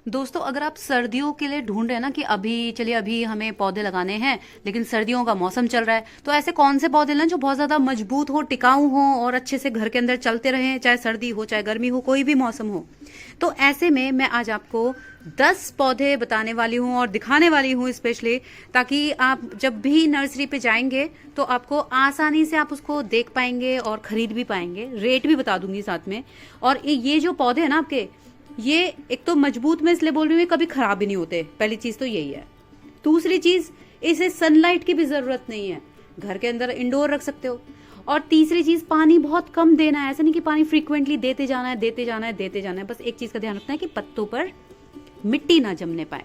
दोस्तों, अगर आप सर्दियों के लिए ढूंढ रहे हैं ना कि अभी हमें पौधे लगाने हैं, लेकिन सर्दियों का मौसम चल रहा है, तो ऐसे कौन से पौधे लें जो बहुत ज्यादा मजबूत हो, टिकाऊ हो और अच्छे से घर के अंदर चलते रहें, चाहे सर्दी हो चाहे गर्मी हो, कोई भी मौसम हो। तो ऐसे में मैं आज आपको 10 पौधे बताने वाली हूँ और दिखाने वाली हूँ स्पेशली, ताकि आप जब भी नर्सरी पे जाएंगे तो आपको आसानी से आप उसको देख पाएंगे और खरीद भी पाएंगे। रेट भी बता दूंगी साथ में। और ये जो पौधे हैं ना आपके, ये एक तो मजबूत मैं इसलिए बोल रही हूँ, कभी खराब भी नहीं होते। पहली चीज तो यही है। दूसरी चीज, इसे सनलाइट की भी जरूरत नहीं है, घर के अंदर इंडोर रख सकते हो। और तीसरी चीज, पानी बहुत कम देना है। ऐसा नहीं कि पानी फ्रीक्वेंटली देते जाना है, देते जाना है, देते जाना है। बस एक चीज का ध्यान रखना है कि पत्तों पर मिट्टी ना जमने पाए।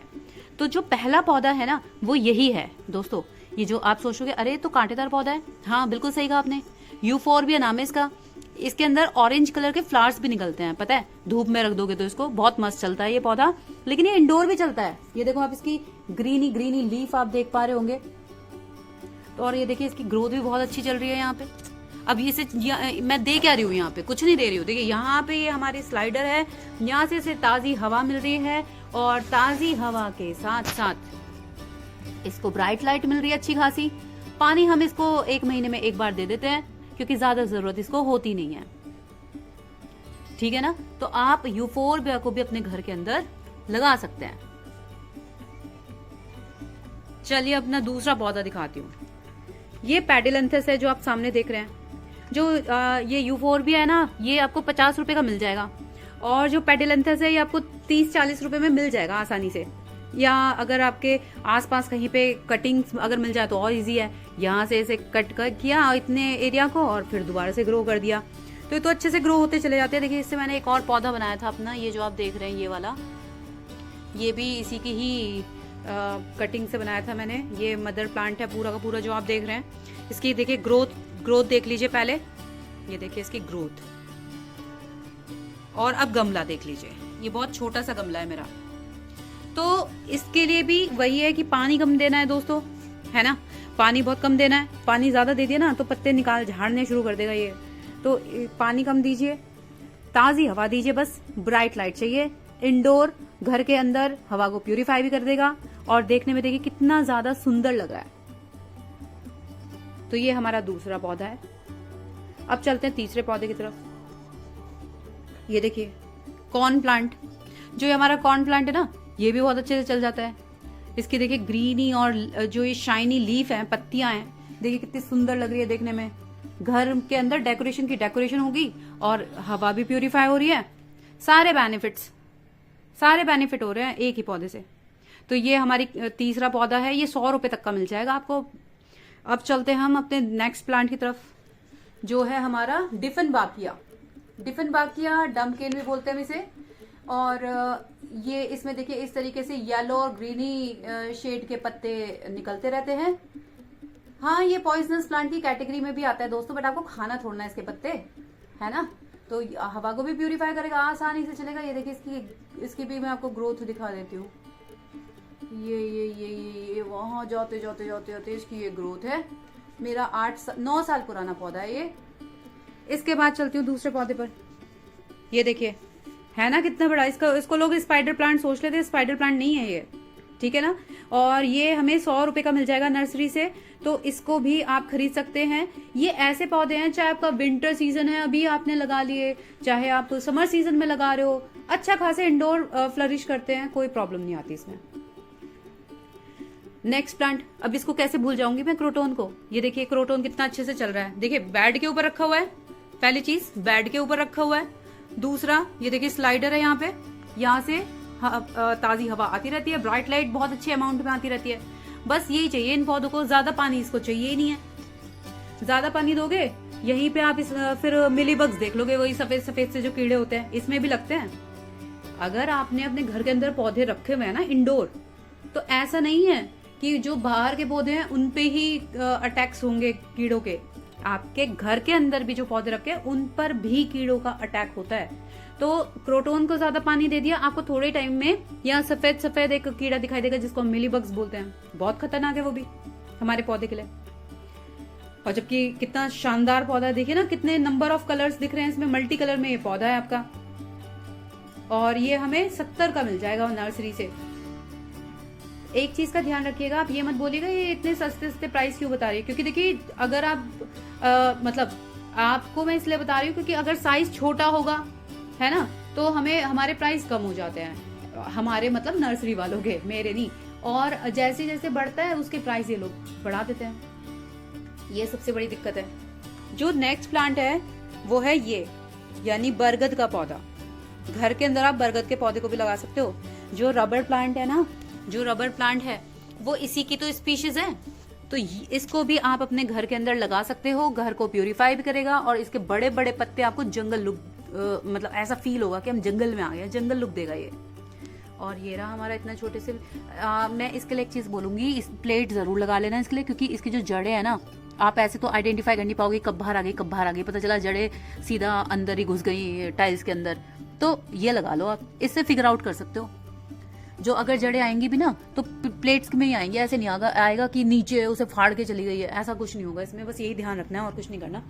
तो जो पहला पौधा है ना, वो यही है दोस्तों। ये जो आप सोचोगे अरे तो कांटेदार पौधा है, हाँ बिल्कुल सही कहा आपने। यूफोरबिया नाम है इसका। इसके अंदर ऑरेंज कलर के फ्लावर्स भी निकलते हैं, पता है। धूप में रख दोगे तो इसको बहुत मस्त चलता है ये पौधा। लेकिन ये इंडोर भी चलता है। ये देखो आप, इसकी ग्रीनी ग्रीनी लीफ आप देख पा रहे होंगे। तो और ये देखिए, इसकी ग्रोथ भी बहुत अच्छी चल रही है यहाँ पे। अब इसे मैं दे क्या रही हूँ, यहाँ पे कुछ नहीं दे रही हूँ। देखिए यहाँ पे ये हमारी स्लाइडर है, यहाँ से इसे ताजी हवा मिल रही है और ताजी हवा के साथ साथ इसको ब्राइट लाइट मिल रही है अच्छी खासी। पानी हम इसको 1 महीने में 1 बार दे देते हैं, क्योंकि ज्यादा जरूरत इसको होती नहीं है। ठीक है ना। तो आप यूफोरबिया को भी अपने घर के अंदर लगा सकते हैं। चलिए अपना दूसरा पौधा दिखाती हूँ। ये पेडिलंथस है जो आप सामने देख रहे हैं। जो ये यूफोरबिया है ना, ये आपको 50 रुपए का मिल जाएगा। और जो पेडिलंथस है ये आपको 30-40 रुपए में मिल जाएगा आसानी से। या अगर आपके आसपास कहीं पे कटिंग अगर मिल जाए तो और इजी है। यहाँ से इसे कट कर किया इतने एरिया को और फिर दोबारा से ग्रो कर दिया, तो ये तो अच्छे से ग्रो होते चले जाते हैं। देखिए इससे मैंने एक और पौधा बनाया था अपना, ये जो आप देख रहे हैं ये वाला, ये भी इसी की ही कटिंग से बनाया था मैंने। ये मदर प्लांट है पूरा का पूरा जो आप देख रहे हैं। इसकी देखिए ग्रोथ देख लीजिए पहले। ये देखिए इसकी ग्रोथ। और अब गमला देख लीजिए, ये बहुत छोटा सा गमला है मेरा। तो इसके लिए भी वही है कि पानी कम देना है दोस्तों, है ना। पानी बहुत कम देना है। पानी ज्यादा दे दिया ना तो पत्ते झाड़ने शुरू कर देगा ये। तो पानी कम दीजिए, ताजी हवा दीजिए, बस ब्राइट लाइट चाहिए। इंडोर घर के अंदर हवा को प्यूरिफाई भी कर देगा और देखने में देखिए कितना ज्यादा सुंदर लग रहा है। तो ये हमारा दूसरा पौधा है। अब चलते हैं तीसरे पौधे की तरफ। ये देखिए कॉर्न प्लांट। जो ये हमारा कॉर्न प्लांट है ना, ये भी बहुत अच्छे से चल जाता है। इसकी देखिए ग्रीनी और जो ये शाइनी लीफ है, पत्तियां हैं, देखिए कितनी सुंदर लग रही है देखने में। घर के अंदर डेकोरेशन की डेकोरेशन होगी और हवा भी प्यूरिफाई हो रही है। सारे बेनिफिट हो रहे हैं एक ही पौधे से। तो ये हमारी तीसरा पौधा है। ये 100 रुपए तक का मिल जाएगा आपको। अब चलते हैं हम अपने नेक्स्ट प्लांट की तरफ, जो है हमारा डिफनबाकिया। डमकेन भी बोलते हैं हम इसे। और ये इसमें देखिए इस तरीके से येलो और ग्रीनी शेड के पत्ते निकलते रहते हैं। हाँ, ये पॉइजनस प्लांट की कैटेगरी में भी आता है दोस्तों, बट आपको खाना छोड़ना है इसके पत्ते, है ना। तो हवा को भी प्यूरिफाई करेगा, आसानी से चलेगा। ये देखिए इसकी भी मैं आपको ग्रोथ दिखा देती हूँ। ये वहां जाते इसकी ये ग्रोथ है। मेरा 8-9 साल पुराना पौधा है ये। इसके बाद चलती हूँ दूसरे पौधे पर। ये देखिए, है ना कितना बड़ा। इसको लोग स्पाइडर प्लांट सोच लेते हैं, स्पाइडर प्लांट नहीं है ये, ठीक है ना। और ये हमें 100 रुपए का मिल जाएगा नर्सरी से, तो इसको भी आप खरीद सकते हैं। ये ऐसे पौधे हैं, चाहे आपका विंटर सीजन है अभी आपने लगा लिए, चाहे आप समर सीजन में लगा रहे हो, अच्छा खासे इंडोर फ्लरिश करते हैं, कोई प्रॉब्लम नहीं आती इसमें। नेक्स्ट प्लांट, अब इसको कैसे भूल जाऊंगी मैं, क्रोटोन को। ये देखिए क्रोटोन कितना अच्छे से चल रहा है। देखिए बेड के ऊपर रखा हुआ है, पहली चीज बेड के ऊपर रखा हुआ है। दूसरा, ये देखिए स्लाइडर है यहाँ पे, यहाँ से ताजी हवा आती रहती है, ब्राइट लाइट बहुत अच्छे अमाउंट में आती रहती है। बस यही चाहिए इन पौधों को, ज्यादा पानी इसको चाहिए ही नहीं है। ज्यादा पानी दोगे यहीं पे आप फिर मिली बग्स देख लोगे, वही सफेद सफेद से जो कीड़े होते हैं इसमें भी लगते हैं। अगर आपने अपने घर के अंदर पौधे रखे हुए हैं ना इंडोर, तो ऐसा नहीं है कि जो बाहर के पौधे हैं उन पे ही अटैक्स होंगे कीड़ों के। आपके घर के अंदर भी जो पौधे रखे हैं उन पर भी कीड़ों का अटैक होता है। तो क्रोटोन को ज्यादा पानी दे दिया, आपको थोड़े टाइम में यहाँ सफेद एक कीड़ा दिखाई देगा जिसको हम मिलीबग्स बोलते हैं। बहुत खतरनाक है वो भी हमारे पौधे के लिए। और जबकि कितना शानदार पौधा है, देखिए ना कितने नंबर ऑफ कलर्स दिख रहे हैं इसमें, मल्टी कलर में ये पौधा है आपका। और ये हमें 70 का मिल जाएगा नर्सरी से। एक चीज का ध्यान रखिएगा, आप ये मत बोलिएगा ये इतने सस्ते सस्ते प्राइस क्यों बता रही है, क्योंकि देखिए अगर आप मतलब आपको मैं इसलिए बता रही हूँ क्योंकि अगर साइज छोटा होगा है ना तो हमारे प्राइस कम हो जाते हैं, हमारे मतलब नर्सरी वालों के, मेरे नहीं। और जैसे जैसे बढ़ता है उसके प्राइस ये लोग बढ़ा देते हैं, ये सबसे बड़ी दिक्कत है। जो नेक्स्ट प्लांट है वो है ये, यानी बरगद का पौधा। घर के अंदर आप बरगद के पौधे को भी लगा सकते हो। जो रबर प्लांट है ना, जो रबर प्लांट है वो इसी की तो स्पीशीज है, तो इसको भी आप अपने घर के अंदर लगा सकते हो। घर को प्यूरिफाई भी करेगा और इसके बड़े बड़े पत्ते आपको जंगल लुक मतलब ऐसा फील होगा कि हम जंगल में आ गए, जंगल लुक देगा ये। और ये रहा हमारा इतना छोटे से मैं इसके लिए एक चीज बोलूंगी, इस प्लेट जरूर लगा लेना इसके लिए, क्योंकि इसकी जो जड़ें है ना आप ऐसे तो आइडेंटिफाई कर नहीं पाओगे कब बाहर आ गई कब बाहर आ गई, पता चला जड़ें सीधा अंदर ही घुस गई टाइल्स के अंदर। तो ये लगा लो आप, इससे फिगर आउट कर सकते हो। जो अगर जड़ें आएंगी भी ना तो प्लेट्स में ही आएंगे, ऐसे नहीं आएगा कि नीचे उसे फाड़ के चली गई है, ऐसा कुछ नहीं होगा इसमें। बस यही ध्यान रखना है और कुछ नहीं करना,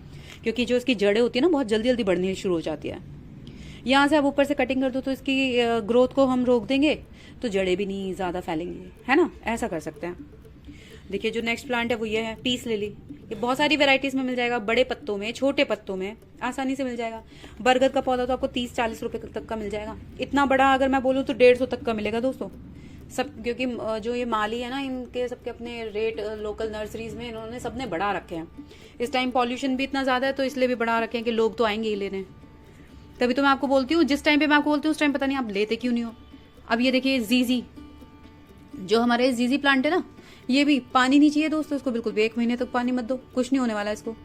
क्योंकि जो इसकी जड़ें होती है ना बहुत जल्दी जल्दी बढ़नी शुरू हो जाती है। यहाँ से आप ऊपर से कटिंग कर दो तो इसकी ग्रोथ को हम रोक देंगे, तो जड़ें भी नहीं ज्यादा फैलेंगी, है ना, ऐसा कर सकते हैं। देखिए जो नेक्स्ट प्लांट है वो ये है पीस लिली। ये बहुत सारी वेराइटीज में मिल जाएगा, बड़े पत्तों में, छोटे पत्तों में, आसानी से मिल जाएगा। बरगद का पौधा तो आपको 30-40 रुपए तक का मिल जाएगा। इतना बड़ा अगर मैं बोलूँ तो 150 तक का मिलेगा दोस्तों सब, क्योंकि जो ये माली है ना इनके सबके अपने रेट लोकल नर्सरीज में इन्होंने सबने बढ़ा रखे हैं। इस टाइम पॉल्यूशन भी इतना ज्यादा है तो इसलिए भी बढ़ा रखे हैं कि लोग तो आएंगे ही लेने। तभी तो मैं आपको बोलती हूँ, जिस टाइम पे मैं आपको बोलती हूँ उस टाइम पता नहीं आप लेते क्यों नहीं हो। अब ये देखिए जीजी, जो हमारे जीजी प्लांट है ना, ये भी पानी नहीं चाहिए दोस्तों इसको बिल्कुल भी, 1 महीने तक पानी मत दो, कुछ नहीं होने वाला इसको,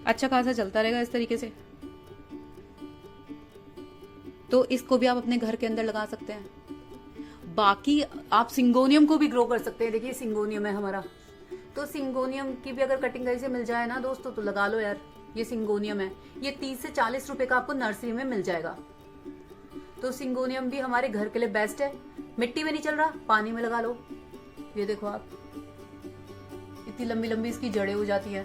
अच्छा खासा चलता रहेगा इस तरीके से। तो इसको भी आप अपने घर के अंदर लगा सकते हैं। बाकी आप सिंगोनियम को भी ग्रो कर सकते हैं। देखिए सिंगोनियम है हमारा, तो सिंगोनियम की भी अगर कटिंग ऐसे मिल जाए ना दोस्तों तो लगा लो यार। ये सिंगोनियम है, ये 30 से 40 रुपए का आपको नर्सरी में मिल जाएगा। तो सिंगोनियम भी हमारे घर के लिए बेस्ट है, मिट्टी में नहीं चल रहा, पानी में लगा लो। ये देखो आप इतनी लंबी लंबी इसकी जड़ें हो जाती है।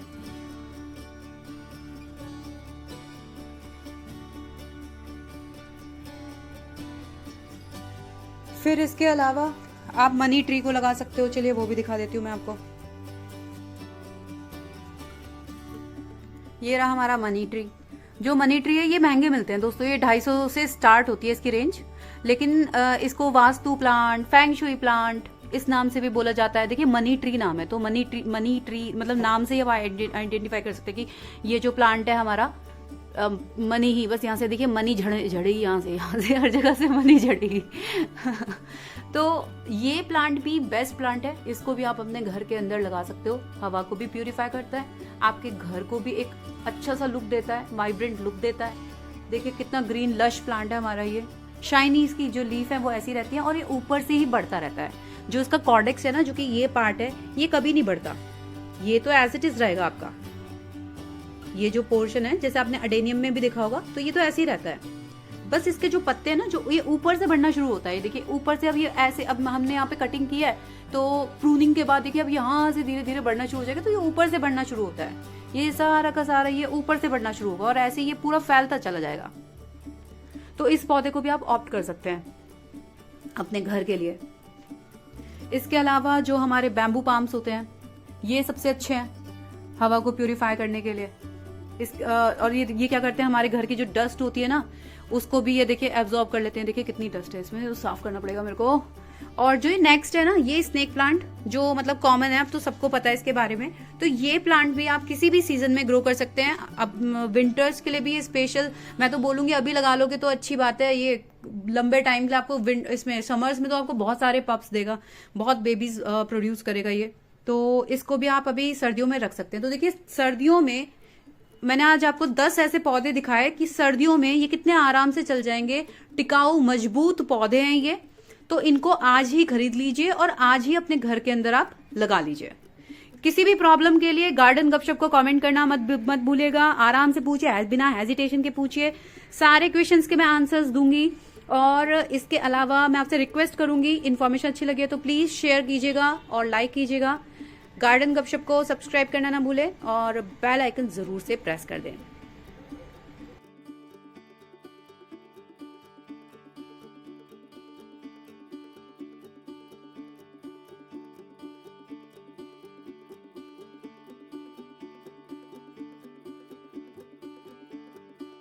फिर इसके अलावा आप मनी ट्री को लगा सकते हो, चलिए वो भी दिखा देती हूँ मैं आपको। ये रहा हमारा मनी ट्री। जो मनी ट्री है ये महंगे मिलते हैं दोस्तों, ये 250 से स्टार्ट होती है इसकी रेंज, लेकिन इसको vastu plant, feng shui plant इस नाम से भी बोला जाता है। देखिए मनी ट्री नाम है तो मनी ट्री मतलब नाम से ही आप आइडेंटिफाई कर सकते हैं कि ये जो प्लांट है हमारा मनी ही, बस यहाँ से देखिए मनी झड़ेगी, यहाँ से हर जगह से मनी झड़ेगी तो ये प्लांट भी बेस्ट प्लांट है, इसको भी आप अपने घर के अंदर लगा सकते हो। हवा को भी प्यूरिफाई करता है, आपके घर को भी एक अच्छा सा लुक देता है, वाइब्रेंट लुक देता है। देखिए कितना ग्रीन लश प्लांट है हमारा ये। शाइनी इसकी जो लीफ है वो ऐसी रहती है और ये ऊपर से ही बढ़ता रहता है। जो इसका कॉर्डेक्स है ना, जो कि ये पार्ट है, ये कभी नहीं बढ़ता, ये तो एज इट इज रहेगा आपका। ये जो पोर्शन है जैसे आपने अडेनियम में भी देखा होगा तो ये तो ऐसे ही रहता है। बस इसके जो पत्ते हैं ना, जो ये ऊपर से बढ़ना शुरू होता है, देखिए ऊपर से अब ये ऐसे, अब हमने यहाँ पे कटिंग की है तो प्रूनिंग के बाद देखिए अब यहाँ से धीरे धीरे बढ़ना शुरू हो जाएगा, तो ये ऊपर से बढ़ना शुरू होता है। ये सारा का सारा ये ऊपर से बढ़ना शुरू होगा और ऐसे ये पूरा फैलता चला जाएगा। तो इस पौधे को भी आप ऑप्ट कर सकते हैं अपने घर के लिए। इसके अलावा जो हमारे बैम्बू पाम्स होते हैं ये सबसे अच्छे हैं हवा को प्यूरिफाई करने के लिए। और ये क्या करते हैं, हमारे घर की जो डस्ट होती है ना उसको भी ये देखिए एब्जॉर्ब कर लेते हैं। देखिए कितनी डस्ट है इसमें, तो साफ करना पड़ेगा मेरे को। और जो ये नेक्स्ट है ना, ये स्नेक प्लांट जो मतलब कॉमन है, अब तो सबको पता है इसके बारे में। तो ये प्लांट भी आप किसी भी सीजन में ग्रो कर सकते हैं। अब विंटर्स के लिए भी ये स्पेशल मैं तो बोलूंगी अभी लगा लोगे तो अच्छी बात है। ये लंबे टाइम के लिए आपको इसमें समर्स में तो आपको बहुत सारे पप्स देगा, बहुत बेबीज प्रोड्यूस करेगा ये। तो इसको भी आप अभी सर्दियों में रख सकते हैं। तो देखिए सर्दियों में मैंने आज आपको 10 ऐसे पौधे दिखाए कि सर्दियों में ये कितने आराम से चल जाएंगे। टिकाऊ मजबूत पौधे हैं ये, तो इनको आज ही खरीद लीजिए और आज ही अपने घर के अंदर आप लगा लीजिए। किसी भी प्रॉब्लम के लिए गार्डन गपशप को कमेंट करना मत भूलिएगा। आराम से पूछिए, बिना हेजिटेशन के पूछिए, सारे क्वेश्चंस के मैं आंसर्स दूंगी। और इसके अलावा मैं आपसे रिक्वेस्ट करूंगी, इन्फॉर्मेशन अच्छी लगी है तो प्लीज शेयर कीजिएगा और लाइक कीजिएगा। गार्डन गपशप को सब्सक्राइब करना ना भूलें और बेल आइकन जरूर से प्रेस कर दें।